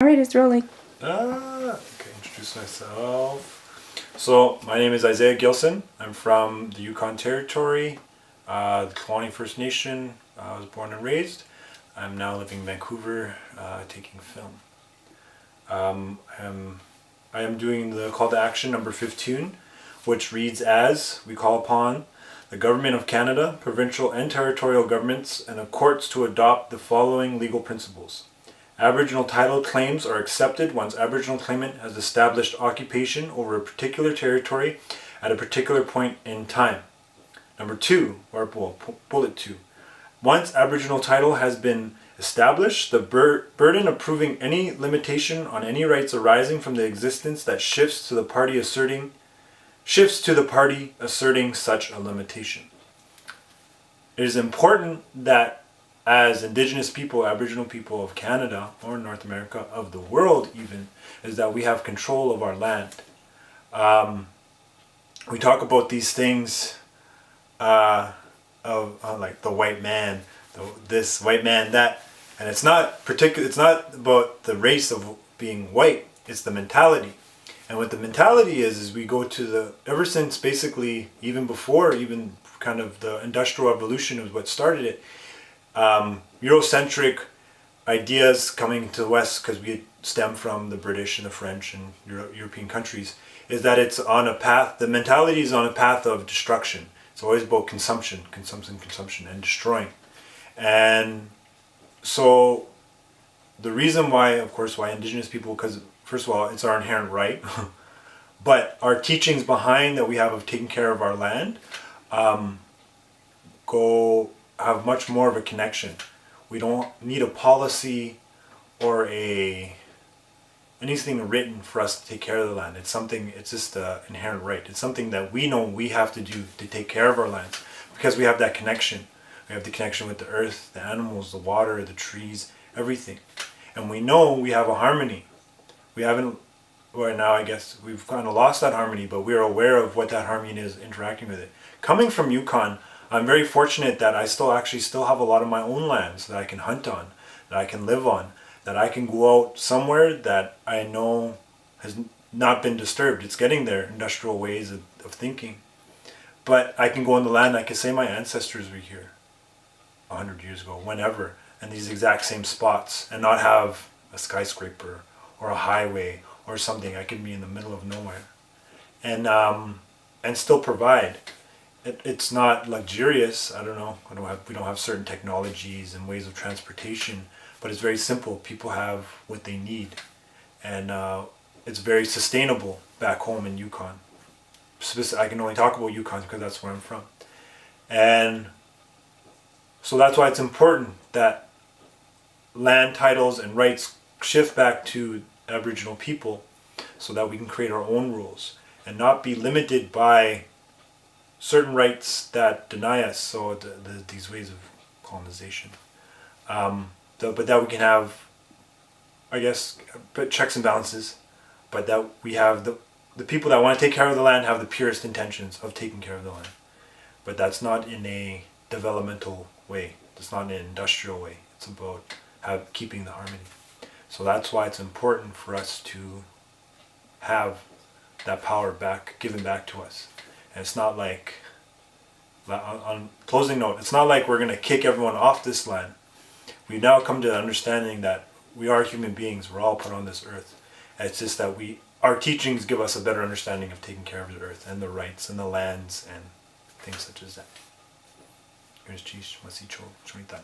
Alright, it's rolling. Okay, introduce myself. So, my name is Isaiah Gilson. I'm from the Yukon Territory, the Kalani First Nation. I was born and raised. I'm now living in Vancouver, taking film. I am doing the call to action number 15, which reads as, we call upon the Government of Canada, provincial and territorial governments, and the courts to adopt the following legal principles. Aboriginal title claims are accepted once Aboriginal claimant has established occupation over a particular territory at a particular point in time. Number 2, or bullet 2. Once Aboriginal title has been established, the burden of proving any limitation on any rights arising from the existence that shifts to the party asserting such a limitation. It is important that as Indigenous people, Aboriginal people of Canada or North America, of the world even, is that we have control of our land. We talk about these things like the white man, this white man, that, and it's not about the race of being white, it's the mentality. And what the mentality is we go to ever since basically, even before, even kind of the Industrial Revolution was what started it, Eurocentric ideas coming to the West, because we stem from the British and the French and European countries, is that it's on a path, the mentality is on a path of destruction. It's always about consumption, and destroying. And so the reason why, of course, why Indigenous people, because first of all, it's our inherent right, but our teachings behind that we have of taking care of our land have much more of a connection. We don't need a policy or anything written for us to take care of the land. It's just an inherent right. It's something that we know we have to do to take care of our lands, because we have that connection. We have the connection with the earth, the animals, the water, the trees, everything. And we know we have a harmony. We haven't, or now I guess we've kind of lost that harmony, but we're aware of what that harmony is, interacting with it. Coming from Yukon, I'm very fortunate that I still have a lot of my own lands that I can hunt on, that I can live on, that I can go out somewhere that I know has not been disturbed. It's getting there, industrial ways of thinking. But I can go on the land, I can say my ancestors were here 100 years ago, whenever, and these exact same spots, and not have a skyscraper or a highway or something. I can be in the middle of nowhere and still provide. It's not luxurious. I don't know. We don't have certain technologies and ways of transportation, but it's very simple. People have what they need, and it's very sustainable back home in Yukon. I can only talk about Yukon because that's where I'm from, and so that's why it's important that land titles and rights shift back to Aboriginal people, so that we can create our own rules and not be limited by certain rights that deny us, so these ways of colonization. But that we can have, I guess, checks and balances, but that we have the people that want to take care of the land have the purest intentions of taking care of the land. But that's not in a developmental way. It's not in an industrial way. It's about keeping the harmony. So that's why it's important for us to have that power given back to us. And it's not like, on closing note, it's not like we're going to kick everyone off this land. We now come to the understanding that we are human beings. We're all put on this earth. And it's just that our teachings give us a better understanding of taking care of the earth and the rights and the lands and things such as that. Here's Chish, Masicho, Chonitan.